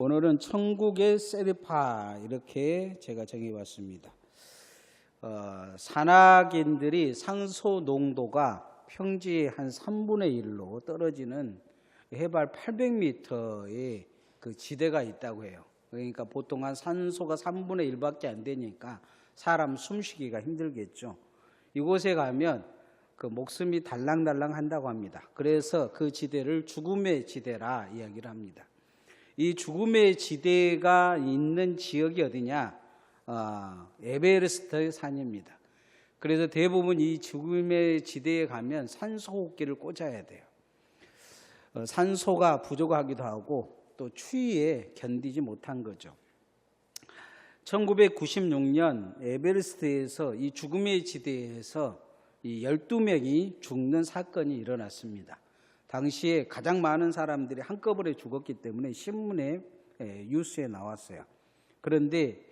오늘은 천국의 세르파 이렇게 제가 정해봤습니다. 산악인들이 산소 농도가 평지의 한 3분의 1로 떨어지는 해발 800m의 그 지대가 있다고 해요. 그러니까 보통 한 산소가 3분의 1밖에 안 되니까 사람 숨쉬기가 힘들겠죠. 이곳에 가면 그 목숨이 달랑달랑 한다고 합니다. 그래서 그 지대를 죽음의 지대라 이야기를 합니다. 이 죽음의 지대가 있는 지역이 어디냐? 에베레스트 산입니다. 그래서 대부분 이 죽음의 지대에 가면 산소호흡기를 꽂아야 돼요. 산소가 부족하기도 하고 또 추위에 견디지 못한 거죠. 1996년 에베레스트에서 이 죽음의 지대에서 이 12명이 죽는 사건이 일어났습니다. 당시에 가장 많은 사람들이 한꺼번에 죽었기 때문에 신문에 뉴스에 나왔어요. 그런데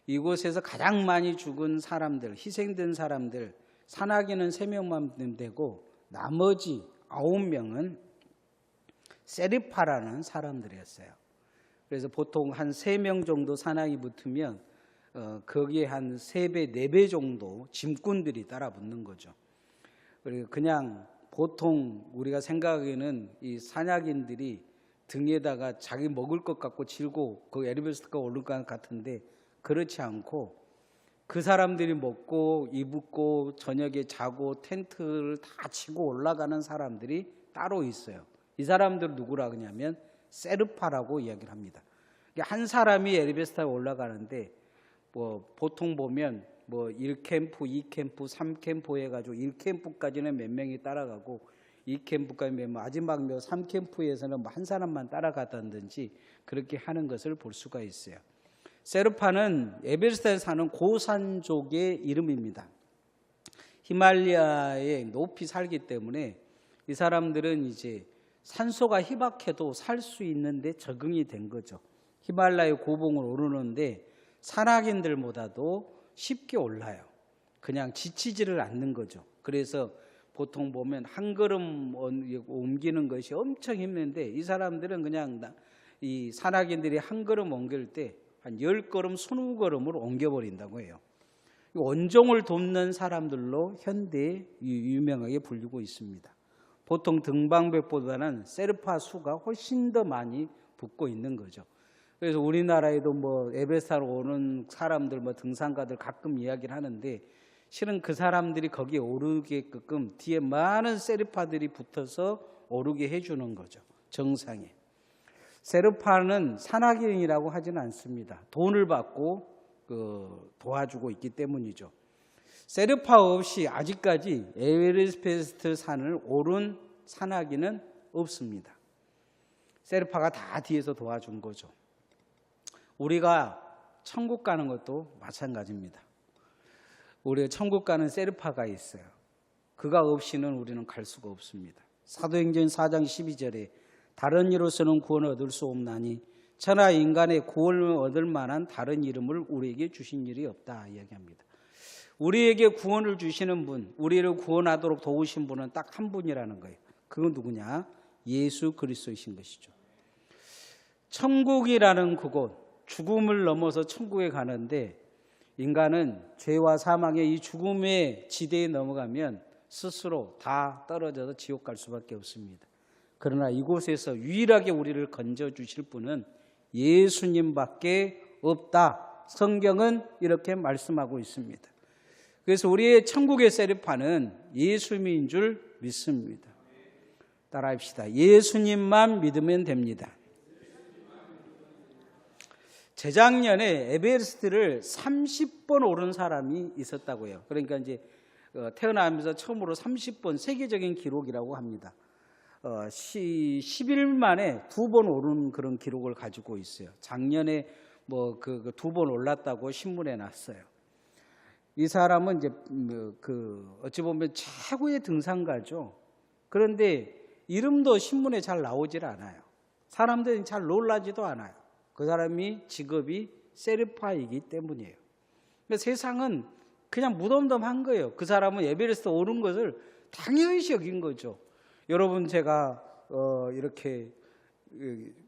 이곳에서 가장 많이 죽은 사람들, 희생된 사람들, 산악인은 3명만 되고 나머지 9명은 세르파라는 사람들이었어요. 그래서 보통 한 3명 정도 산악이 붙으면 거기에 한 3배, 4배 정도 짐꾼들이 따라 붙는 거죠. 그리고 그냥 보통 우리가 생각하기에는 이 산악인들이 등에다가 자기 먹을 것 갖고 질고 그 에베레스트가 오를 것 같은데 그렇지 않고 그 사람들이 먹고 입고 저녁에 자고 텐트를 다 치고 올라가는 사람들이 따로 있어요. 이 사람들은 누구라 그러냐면 세르파라고 이야기를 합니다. 한 사람이 에베레스트에 올라가는데 뭐 보통 보면 뭐 1캠프, 2캠프, 3캠프 해가지고 1캠프까지는 몇 명이 따라가고 2캠프까지 마지막 3캠프에서는 한 사람만 따라가다든지 그렇게 하는 것을 볼 수가 있어요. 세르파는 에베레스트에 사는 고산족의 이름입니다. 히말라야에 높이 살기 때문에 이 사람들은 이제 산소가 희박해도 살 수 있는데 적응이 된 거죠. 히말라야 고봉을 오르는데 산악인들보다도 쉽게 올라요. 그냥 지치지를 않는 거죠. 그래서 보통 보면 한 걸음 옮기는 것이 엄청 힘든데 이 사람들은 그냥 이 산악인들이 한 걸음 옮길 때 한 10걸음, 20걸음을 옮겨버린다고 해요. 원종을 돕는 사람들로 현대에 유명하게 불리고 있습니다. 보통 등방백보다는 세르파 수가 훨씬 더 많이 붙고 있는 거죠. 그래서 우리나라에도 뭐 에베레스트로 오는 사람들, 뭐 등산가들 가끔 이야기를 하는데 실은 그 사람들이 거기에 오르게끔 뒤에 많은 세르파들이 붙어서 오르게 해주는 거죠. 정상에. 세르파는 산악인이라고 하지는 않습니다. 돈을 받고 도와주고 있기 때문이죠. 세르파 없이 아직까지 에베레스트 산을 오른 산악인은 없습니다. 세르파가 다 뒤에서 도와준 거죠. 우리가 천국 가는 것도 마찬가지입니다. 우리가 천국 가는 세르파가 있어요. 그가 없이는 우리는 갈 수가 없습니다. 사도행전 4장 12절에 다른 이로서는 구원을 얻을 수 없나니 천하 인간의 구원을 얻을 만한 다른 이름을 우리에게 주신 일이 없다 이야기합니다. 우리에게 구원을 주시는 분, 우리를 구원하도록 도우신 분은 딱 한 분이라는 거예요. 그건 누구냐? 예수 그리스도이신 것이죠. 천국이라는 그곳, 죽음을 넘어서 천국에 가는데 인간은 죄와 사망의 이 죽음의 지대에 넘어가면 스스로 다 떨어져서 지옥 갈 수밖에 없습니다. 그러나 이곳에서 유일하게 우리를 건져주실 분은 예수님밖에 없다. 성경은 이렇게 말씀하고 있습니다. 그래서 우리의 천국의 세르파는 예수님인 줄 믿습니다. 따라합시다. 예수님만 믿으면 됩니다. 재작년에 에베레스트를 30번 오른 사람이 있었다고 해요. 그러니까 이제 태어나면서 처음으로 30번 세계적인 기록이라고 합니다. 10일 만에 2번 오른 그런 기록을 가지고 있어요. 작년에 뭐 그 2번 올랐다고 신문에 났어요. 이 사람은 이제 어찌 보면 최고의 등산가죠. 그런데 이름도 신문에 잘 나오질 않아요. 사람들이 잘 놀라지도 않아요. 그 사람이 직업이 세르파이기 때문이에요. 그러니까 세상은 그냥 무덤덤한 거예요. 그 사람은 에베레스트 오른 것을 당연시 여긴 거죠. 여러분 제가 이렇게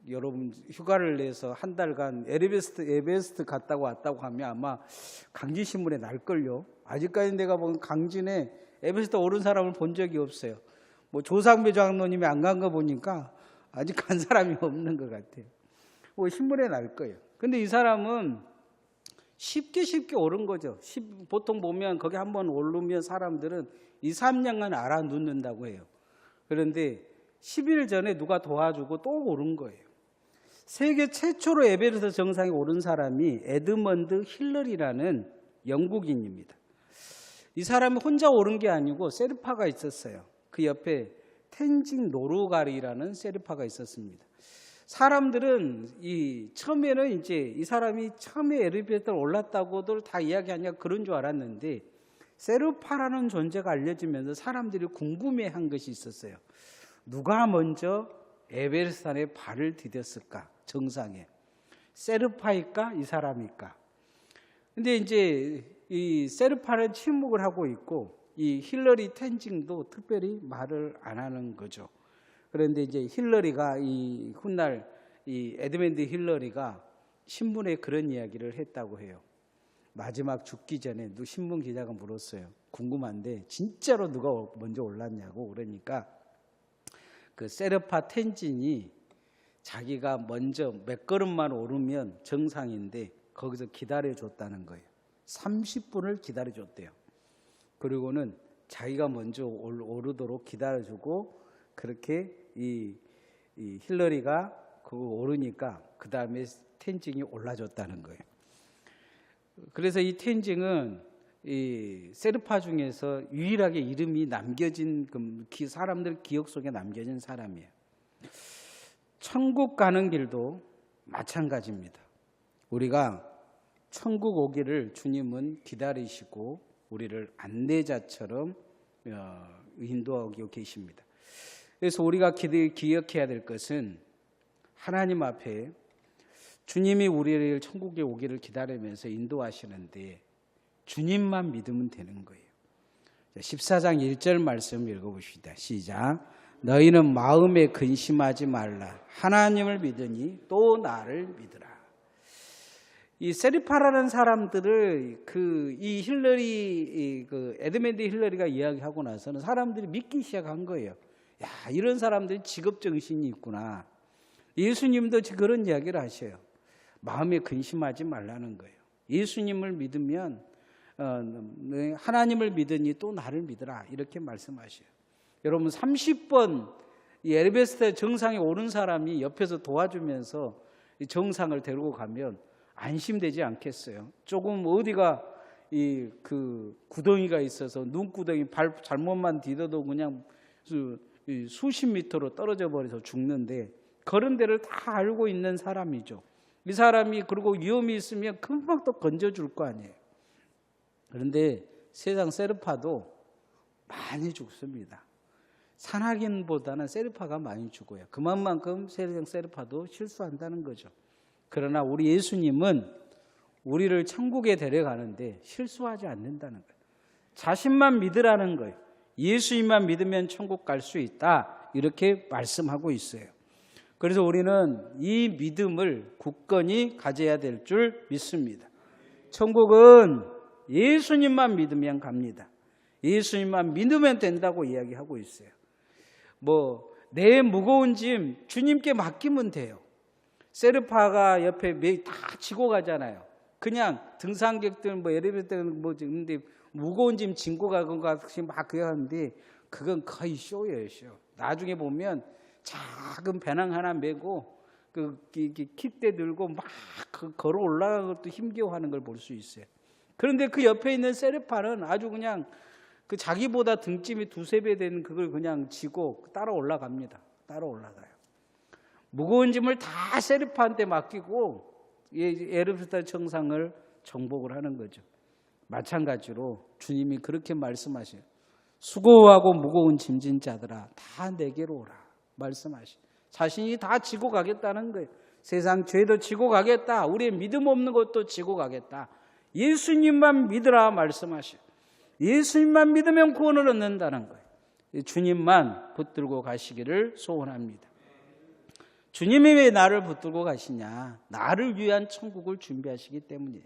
여러분 휴가를 내서 한 달간 에베레스트 갔다고 왔다고 하면 아마 강진신문에 날걸요. 아직까지 내가 본 강진에 에베레스트 오른 사람을 본 적이 없어요. 뭐 조상배 장로님이 안 간 거 보니까 아직 간 사람이 없는 것 같아요. 뭐 신문에 날 거예요. 근데 이 사람은 쉽게 오른 거죠. 보통 보면 거기 한번 오르면 사람들은 2, 3년간 알아눕는다고 해요. 그런데 10일 전에 누가 도와주고 또 오른 거예요. 세계 최초로 에베레스트 정상에 오른 사람이 에드먼드 힐러리라는 영국인입니다. 이 사람이 혼자 오른 게 아니고 세르파가 있었어요. 그 옆에 텐징 노르가리라는 세르파가 있었습니다. 사람들은 처음에는 이제 이 사람이 처음에 에베레스트를 올랐다고들 다 이야기하냐 그런 줄 알았는데 세르파라는 존재가 알려지면서 사람들이 궁금해한 것이 있었어요. 누가 먼저 에베레스트산에 발을 디뎠을까? 정상에. 세르파일까? 이 사람일까? 근데 이제 이 세르파는 침묵을 하고 있고 이 힐러리 텐징도 특별히 말을 안 하는 거죠. 그런데 이제 힐러리가 이 훗날 이 에드먼드 힐러리가 신문에 그런 이야기를 했다고 해요. 마지막 죽기 전에 신문 기자가 물었어요. 궁금한데 진짜로 누가 먼저 올랐냐고. 그러니까 그 세르파 텐진이 자기가 먼저 몇 걸음만 오르면 정상인데 거기서 기다려줬다는 거예요. 30분을 기다려줬대요. 그리고는 자기가 먼저 오르도록 기다려주고 그렇게 이 힐러리가 그거 오르니까 그 다음에 텐징이 올라줬다는 거예요. 그래서 이 텐징은 이 세르파 중에서 유일하게 이름이 남겨진 사람들 기억 속에 남겨진 사람이에요. 천국 가는 길도 마찬가지입니다. 우리가 천국 오기를 주님은 기다리시고 우리를 안내자처럼 인도하고 계십니다. 그래서 우리가 기억해야 될 것은 하나님 앞에 주님이 우리를 천국에 오기를 기다리면서 인도하시는데 주님만 믿으면 되는 거예요. 14장 1절 말씀 읽어봅시다. 시작. 너희는 마음에 근심하지 말라. 하나님을 믿으니 또 나를 믿으라. 이 세르파라는 사람들을 이 힐러리, 에드먼드 힐러리가 이야기하고 나서는 사람들이 믿기 시작한 거예요. 야, 이런 사람들이 직업 정신이 있구나. 예수님도 그런 이야기를 하셔요. 마음에 근심하지 말라는 거예요. 예수님을 믿으면 하나님을 믿으니 또 나를 믿으라 이렇게 말씀하셔요. 여러분 30번 이 에베레스트 정상에 오른 사람이 옆에서 도와주면서 이 정상을 데리고 가면 안심되지 않겠어요? 조금 어디가 구덩이가 있어서 눈구덩이 발 잘못만 디뎌도 그냥 수십 미터로 떨어져 버려서 죽는데 그런 데를 다 알고 있는 사람이죠. 이 사람이 그리고 위험이 있으면 금방 또 건져줄 거 아니에요. 그런데 세상 세르파도 많이 죽습니다. 산악인보다는 세르파가 많이 죽어요. 그만큼 세상 세르파도 실수한다는 거죠. 그러나 우리 예수님은 우리를 천국에 데려가는데 실수하지 않는다는 거예요. 자신만 믿으라는 거예요. 예수님만 믿으면 천국 갈 수 있다 이렇게 말씀하고 있어요. 그래서 우리는 이 믿음을 굳건히 가져야 될 줄 믿습니다. 천국은 예수님만 믿으면 갑니다. 예수님만 믿으면 된다고 이야기하고 있어요. 내 무거운 짐 주님께 맡기면 돼요. 세르파가 옆에 다 지고 가잖아요. 그냥 등산객들 에레베이터 근데 무거운 짐 짐고 가건 같이 막 그래 하는데 그건 거의 쇼예요, 쇼. 나중에 보면 작은 배낭 하나 메고 킥대 들고 막 걸어 올라가는 것도 힘겨워하는 걸 볼 수 있어요. 그런데 그 옆에 있는 세르파는 아주 그냥 자기보다 등짐이 2-3배 되는 그걸 그냥 지고 따라 올라갑니다. 따라 올라가요. 무거운 짐을 다 세르파한테 맡기고 에베레스트 정상을 정복을 하는 거죠. 마찬가지로 주님이 그렇게 말씀하셔요. 수고하고 무거운 짐진 자들아 다 내게로 오라 말씀하셔요. 자신이 다 지고 가겠다는 거예요. 세상 죄도 지고 가겠다. 우리의 믿음 없는 것도 지고 가겠다. 예수님만 믿으라 말씀하셔요. 예수님만 믿으면 구원을 얻는다는 거예요. 주님만 붙들고 가시기를 소원합니다. 주님이 왜 나를 붙들고 가시냐? 나를 위한 천국을 준비하시기 때문이에요.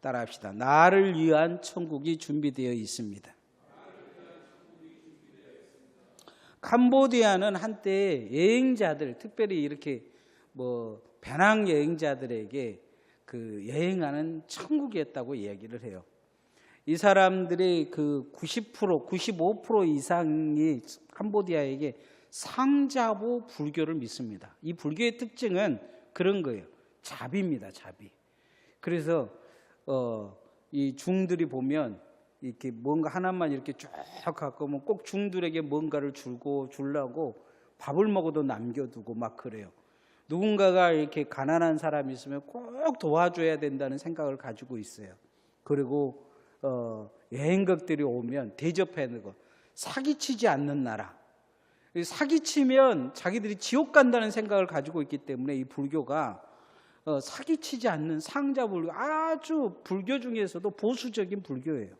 따라합시다. 나를 위한 천국이 준비되어 있습니다. 캄보디아는 한때 여행자들, 특별히 이렇게 배낭 여행자들에게 그 여행하는 천국이었다고 이야기를 해요. 이 사람들의 그 90%, 95% 이상이 캄보디아에게 상자보 불교를 믿습니다. 이 불교의 특징은 그런 거예요. 자비입니다, 자비. 그래서 이 중들이 보면 이렇게 뭔가 하나만 이렇게 쭉 갖고 오면 꼭 중들에게 뭔가를 주려고 밥을 먹어도 남겨두고 막 그래요. 누군가가 이렇게 가난한 사람이 있으면 꼭 도와줘야 된다는 생각을 가지고 있어요. 그리고 여행객들이 오면 대접하는 거, 사기치지 않는 나라. 사기치면 자기들이 지옥 간다는 생각을 가지고 있기 때문에 이 불교가 사기치지 않는 상자불교, 아주 불교 중에서도 보수적인 불교예요.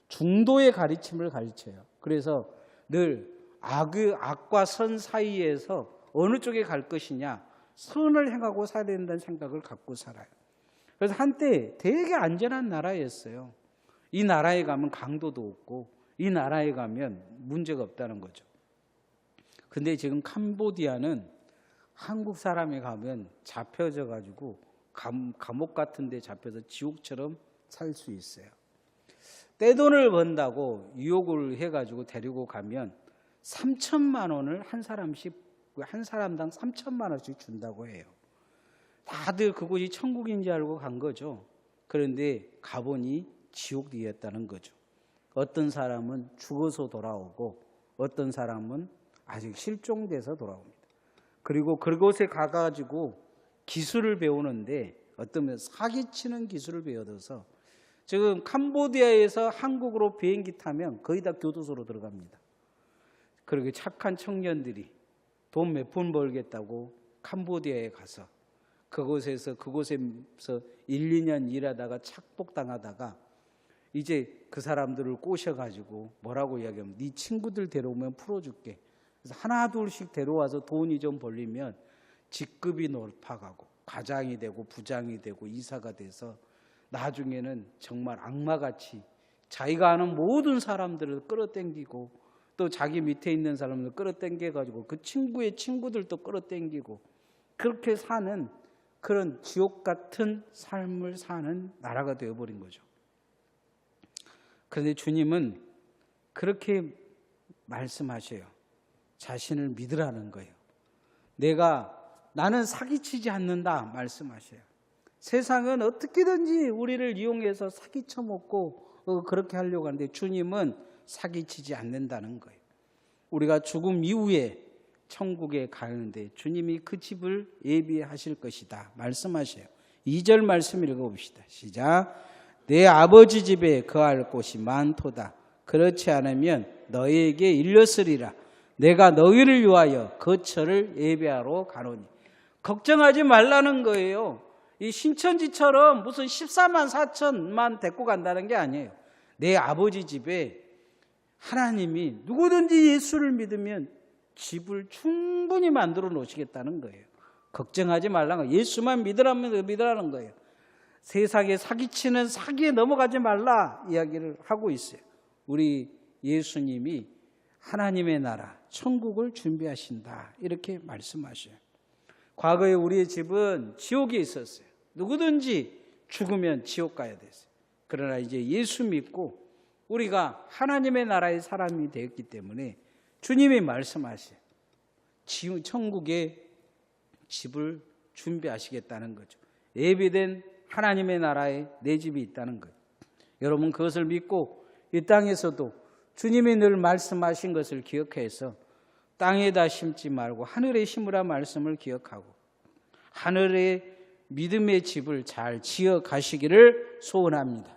중도의 가르침을 가르쳐요. 그래서 늘 악과 선 사이에서 어느 쪽에 갈 것이냐, 선을 행하고 살아야 된다는 생각을 갖고 살아요. 그래서 한때 되게 안전한 나라였어요. 이 나라에 가면 강도도 없고 이 나라에 가면 문제가 없다는 거죠. 근데 지금 캄보디아는 한국 사람이 가면 잡혀져 가지고 감옥 같은 데 잡혀서 지옥처럼 살 수 있어요. 떼돈을 번다고 유혹을 해가지고 데리고 가면 3천만 원을 한 사람당 3천만 원씩 준다고 해요. 다들 그곳이 천국인지 알고 간 거죠. 그런데 가보니 지옥이었다는 거죠. 어떤 사람은 죽어서 돌아오고 어떤 사람은 아직 실종돼서 돌아옵니다. 그리고 그곳에 가가지고 기술을 배우는데 어떤 사기치는 기술을 배워서 지금 캄보디아에서 한국으로 비행기 타면 거의 다 교도소로 들어갑니다. 그렇게 착한 청년들이 돈 몇 푼 벌겠다고 캄보디아에 가서 그곳에서 1, 2년 일하다가 착복당하다가 이제 그 사람들을 꼬셔가지고 뭐라고 이야기하면 네 친구들 데려오면 풀어줄게. 그래서 하나 둘씩 데려와서 돈이 좀 벌리면 직급이 높아가고 과장이 되고 부장이 되고 이사가 돼서 나중에는 정말 악마같이 자기가 아는 모든 사람들을 끌어당기고 또 자기 밑에 있는 사람들 끌어당겨가지고 그 친구의 친구들도 끌어당기고 그렇게 사는 그런 지옥 같은 삶을 사는 나라가 되어버린 거죠. 그런데 주님은 그렇게 말씀하셔요. 자신을 믿으라는 거예요. 나는 사기치지 않는다 말씀하셔요. 세상은 어떻게든지 우리를 이용해서 사기쳐 먹고 그렇게 하려고 하는데 주님은 사기치지 않는다는 거예요. 우리가 죽음 이후에 천국에 가는데 주님이 그 집을 예비하실 것이다 말씀하셔요. 2절 말씀 읽어봅시다. 시작. 내 아버지 집에 거할 곳이 많도다. 그렇지 않으면 너희에게 일렀으리라. 내가 너희를 위하여 거처를 예비하러 가노니. 걱정하지 말라는 거예요. 이 신천지처럼 무슨 14만 4천만 데리고 간다는 게 아니에요. 내 아버지 집에 하나님이 누구든지 예수를 믿으면 집을 충분히 만들어 놓으시겠다는 거예요. 걱정하지 말라는 거예요. 예수만 믿으라는 거예요. 세상에 사기치는 사기에 넘어가지 말라 이야기를 하고 있어요. 우리 예수님이 하나님의 나라, 천국을 준비하신다 이렇게 말씀하셔요. 과거에 우리의 집은 지옥에 있었어요. 누구든지 죽으면 지옥 가야 됐어요. 그러나 이제 예수 믿고 우리가 하나님의 나라의 사람이 되었기 때문에 주님이 말씀하셔요. 천국에 집을 준비하시겠다는 거죠. 예비된 하나님의 나라에 내 집이 있다는 거예요. 여러분 그것을 믿고 이 땅에서도 주님이 늘 말씀하신 것을 기억해서 땅에다 심지 말고 하늘에 심으라 말씀을 기억하고 하늘의 믿음의 집을 잘 지어 가시기를 소원합니다.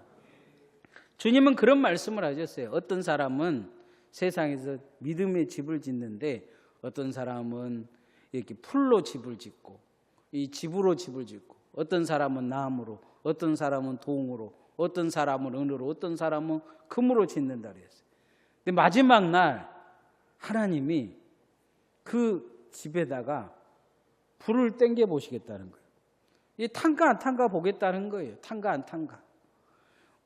주님은 그런 말씀을 하셨어요. 어떤 사람은 세상에서 믿음의 집을 짓는데 어떤 사람은 이렇게 풀로 집을 짓고 이 집으로 집을 짓고 어떤 사람은 나무로 어떤 사람은 동으로 어떤 사람은 은으로 어떤 사람은 금으로 짓는다 그랬어요. 근데 마지막 날 하나님이 그 집에다가 불을 땡겨 보시겠다는 거예요. 이 탄가 안 탄가 보겠다는 거예요. 탄가 안 탄가.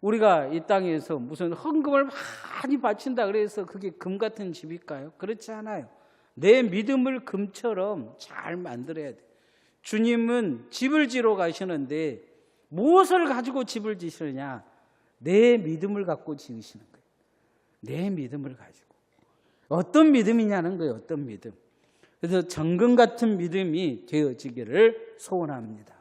우리가 이 땅에서 무슨 헌금을 많이 바친다 그래서 그게 금 같은 집일까요? 그렇지 않아요. 내 믿음을 금처럼 잘 만들어야 돼. 주님은 집을 지러 가시는데 무엇을 가지고 집을 지시느냐? 내 믿음을 갖고 지으시는 거예요. 내 믿음을 가지고. 어떤 믿음이냐는 거예요. 어떤 믿음. 그래서 정금 같은 믿음이 되어지기를 소원합니다.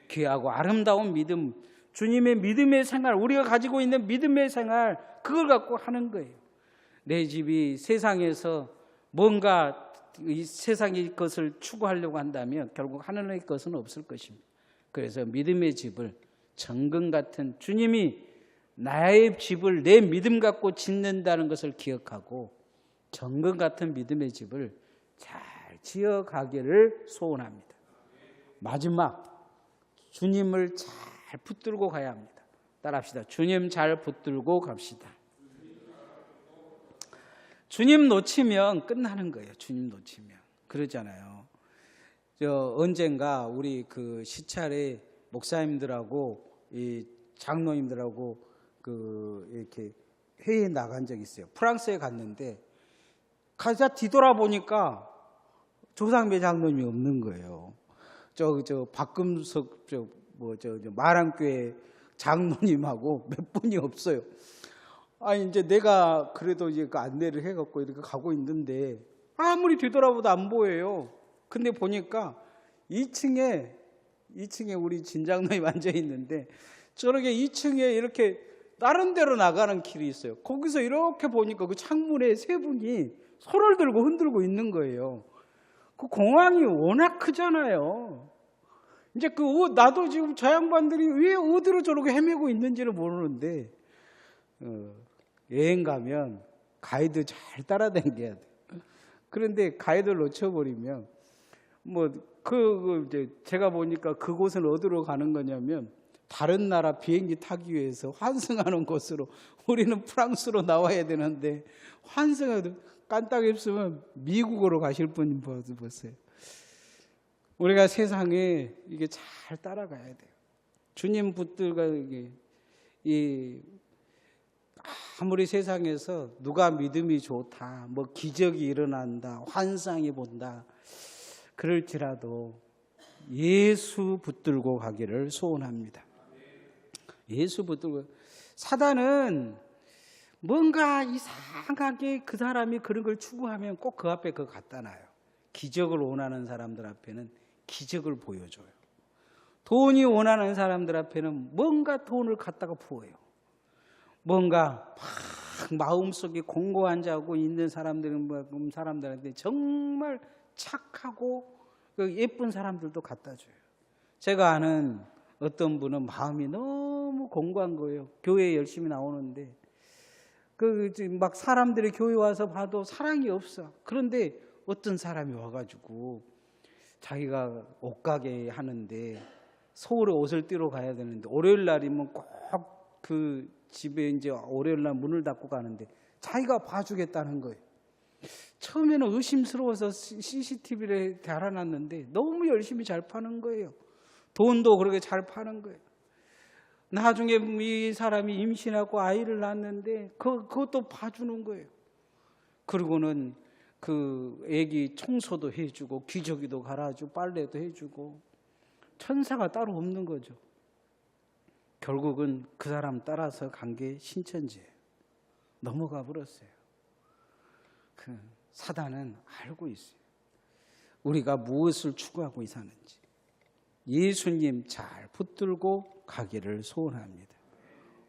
귀하고 아름다운 믿음, 주님의 믿음의 생활, 우리가 가지고 있는 믿음의 생활, 그걸 갖고 하는 거예요. 내 집이 세상에서 뭔가 이 세상의 것을 추구하려고 한다면 결국 하늘의 것은 없을 것입니다. 그래서 믿음의 집을 정금 같은, 주님이 나의 집을 내 믿음 갖고 짓는다는 것을 기억하고 정금 같은 믿음의 집을 잘 지어가기를 소원합니다. 마지막, 주님을 잘 붙들고 가야 합니다. 따라합시다. 주님 잘 붙들고 갑시다. 주님 놓치면 끝나는 거예요. 주님 놓치면. 그러잖아요. 언젠가 우리 그 시찰에 목사님들하고 이 장로님들하고 이렇게 회의에 나간 적이 있어요. 프랑스에 갔는데 가자 뒤돌아보니까 조상배 장로님이 없는 거예요. 박금석 마랑교회 장로님하고 몇 분이 없어요. 이제 내가 그래도 이제 그 안내를 해갖고 이렇게 가고 있는데 아무리 뒤돌아봐도 안 보여요. 근데 보니까 2층에 우리 진장로님 앉아 있는데 저렇게 2층에 이렇게 다른 데로 나가는 길이 있어요. 거기서 이렇게 보니까 그 창문에 세 분이 손을 들고 흔들고 있는 거예요. 그 공항이 워낙 크잖아요. 이제 나도 지금 저 양반들이 왜 어디로 저렇게 헤매고 있는지를 모르는데, 여행 가면 가이드 잘 따라다녀야 돼. 그런데 가이드를 놓쳐버리면, 이제 제가 보니까 그곳은 어디로 가는 거냐면, 다른 나라 비행기 타기 위해서 환승하는 곳으로, 우리는 프랑스로 나와야 되는데, 환승을 깐딱 없으면 미국으로 가실 분 보세요. 우리가 세상에 이게 잘 따라가야 돼요. 주님 붙들고 아무리 세상에서 누가 믿음이 좋다, 기적이 일어난다, 환상이 본다, 그럴지라도 예수 붙들고 가기를 소원합니다. 예수 붙들고. 사단은 뭔가 이상하게 그 사람이 그런 걸 추구하면 꼭 그 앞에 그거 갖다 놔요. 기적을 원하는 사람들 앞에는 기적을 보여줘요. 돈이 원하는 사람들 앞에는 뭔가 돈을 갖다가 부어요. 뭔가 막 마음속에 공고한 자고 있는 사람들한테 정말 착하고 예쁜 사람들도 갖다 줘요. 제가 아는 어떤 분은 마음이 너무 공고한 거예요. 교회에 열심히 나오는데 막 사람들이 교회 와서 봐도 사랑이 없어. 그런데 어떤 사람이 와가지고 자기가 옷가게 하는데 서울에 옷을 띠러 가야 되는데 월요일 날이면 꼭 그 집에 이제 월요일 날 문을 닫고 가는데 자기가 봐주겠다는 거예요. 처음에는 의심스러워서 CCTV를 달아놨는데 너무 열심히 잘 파는 거예요. 돈도 그렇게 잘 파는 거예요. 나중에 이 사람이 임신하고 아이를 낳았는데 그것도 봐주는 거예요. 그리고는 그 애기 청소도 해주고 기저귀도 갈아주고 빨래도 해주고 천사가 따로 없는 거죠. 결국은 그 사람 따라서 간 게 신천지예요. 넘어가 버렸어요. 사단은 알고 있어요. 우리가 무엇을 추구하고 사는지. 예수님 잘 붙들고 가기를 소원합니다.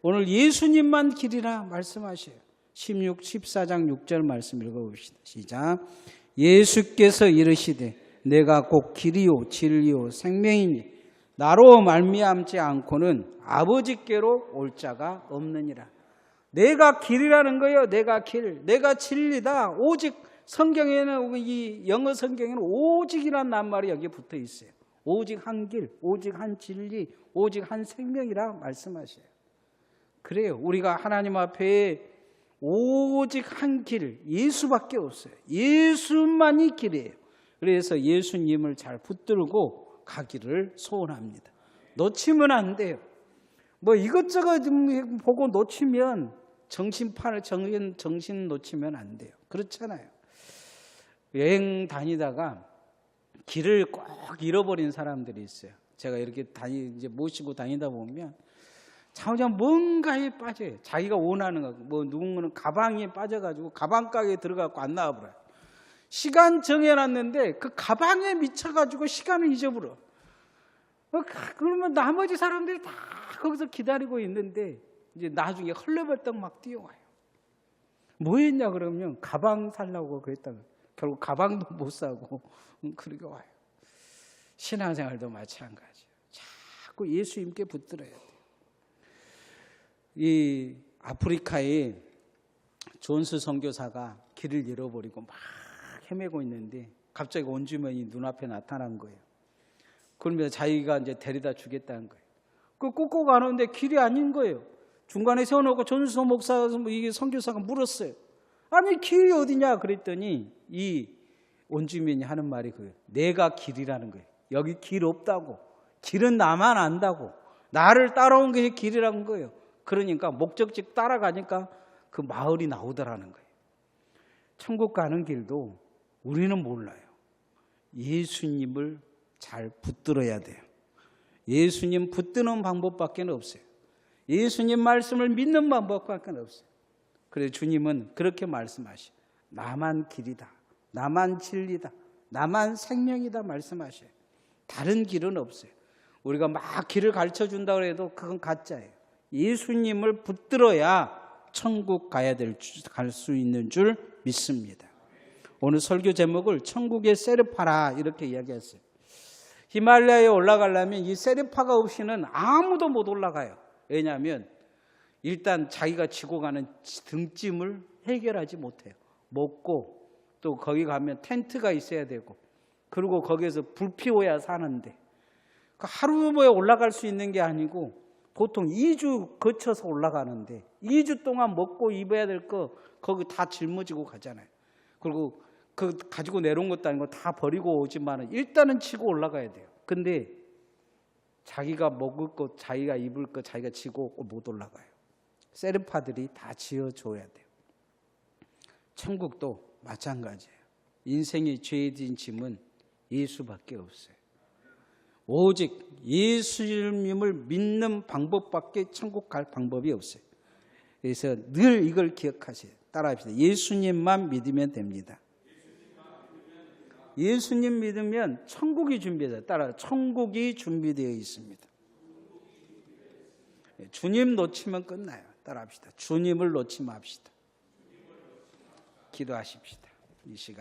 오늘 예수님만 길이라 말씀하셔요. 14장 6절 말씀 읽어봅시다. 시작. 예수께서 이르시되 내가 곧 길이요 진리요 생명이니 나로 말미암지 않고는 아버지께로 올 자가 없느니라. 내가 길이라는 거예요. 내가 길, 내가 진리다. 오직 성경에는, 이 영어 성경에는 오직이라는 낱말이 여기 붙어 있어요. 오직 한 길, 오직 한 진리, 오직 한 생명이라 말씀하셔요. 그래요. 우리가 하나님 앞에 오직 한 길, 예수밖에 없어요. 예수만이 길이에요. 그래서 예수님을 잘 붙들고 가기를 소원합니다. 놓치면 안 돼요. 뭐 이것저것 보고 놓치면 정신 놓치면 안 돼요. 그렇잖아요. 여행 다니다가 길을 꼭 잃어버린 사람들이 있어요. 제가 이렇게 이제 모시고 다니다 보면 자꾸만 뭔가에 빠져요. 자기가 원하는 거, 뭐 누군가는 가방에 빠져가지고 가방 가게에 들어가고 안 나와버려요. 시간 정해놨는데 그 가방에 미쳐가지고 시간을 잊어버려. 그러면 나머지 사람들이 다 거기서 기다리고 있는데 이제 나중에 헐레벌떡 막 뛰어와요. 뭐 했냐 그러면 가방 살라고 그랬다가 결국 가방도 못 사고 그렇게 와요. 신앙생활도 마찬가지예요. 자꾸 예수님께 붙들어야 돼요. 이 아프리카에 존스 선교사가 길을 잃어버리고 막 헤매고 있는데 갑자기 원주민이 눈앞에 나타난 거예요. 그러면서 자기가 이제 데려다 주겠다는 거예요. 그 꽂고 가는데 길이 아닌 거예요. 중간에 세워놓고 존스 목사, 이게 선교사가 물었어요. 아니 길이 어디냐 그랬더니 이 원주민이 하는 말이 그거예요. 내가 길이라는 거예요. 여기 길 없다고. 길은 나만 안다고. 나를 따라온 게 길이라는 거예요. 그러니까 목적지 따라가니까 그 마을이 나오더라는 거예요. 천국 가는 길도 우리는 몰라요. 예수님을 잘 붙들어야 돼요. 예수님 붙드는 방법밖에 없어요. 예수님 말씀을 믿는 방법밖에 없어요. 그래서 주님은 그렇게 말씀하셔요. 나만 길이다. 나만 진리다. 나만 생명이다 말씀하셔요. 다른 길은 없어요. 우리가 막 길을 가르쳐준다고 해도 그건 가짜예요. 예수님을 붙들어야 천국 갈 수 있는 줄 믿습니다. 오늘 설교 제목을 천국의 세르파라 이렇게 이야기했어요. 히말라야에 올라가려면 이 세르파가 없이는 아무도 못 올라가요. 왜냐하면 일단 자기가 지고 가는 등짐을 해결하지 못해요. 먹고 또 거기 가면 텐트가 있어야 되고 그리고 거기에서 불 피워야 사는데 하루에 올라갈 수 있는 게 아니고 보통 2주 거쳐서 올라가는데 2주 동안 먹고 입어야 될 거 거기 다 짊어지고 가잖아요. 그리고 그 가지고 내려온 것도 아니고 다 버리고 오지만 일단은 치고 올라가야 돼요. 근데 자기가 먹을 것, 자기가 입을 것, 자기가 지고 못 올라가요. 세르파들이 다 지어줘야 돼요. 천국도 마찬가지예요. 인생의 죄에 진 짐은 예수밖에 없어요. 오직 예수님을 믿는 방법밖에 천국 갈 방법이 없어요. 그래서 늘 이걸 기억하세요. 따라합시다. 예수님만 믿으면 됩니다. 예수님 믿으면 천국이 준비되어 따라 천국이 준비되어 있습니다. 주님 놓치면 끝나요. 따라합시다. 주님을 놓지 맙시다. 기도하십시다. 이 시간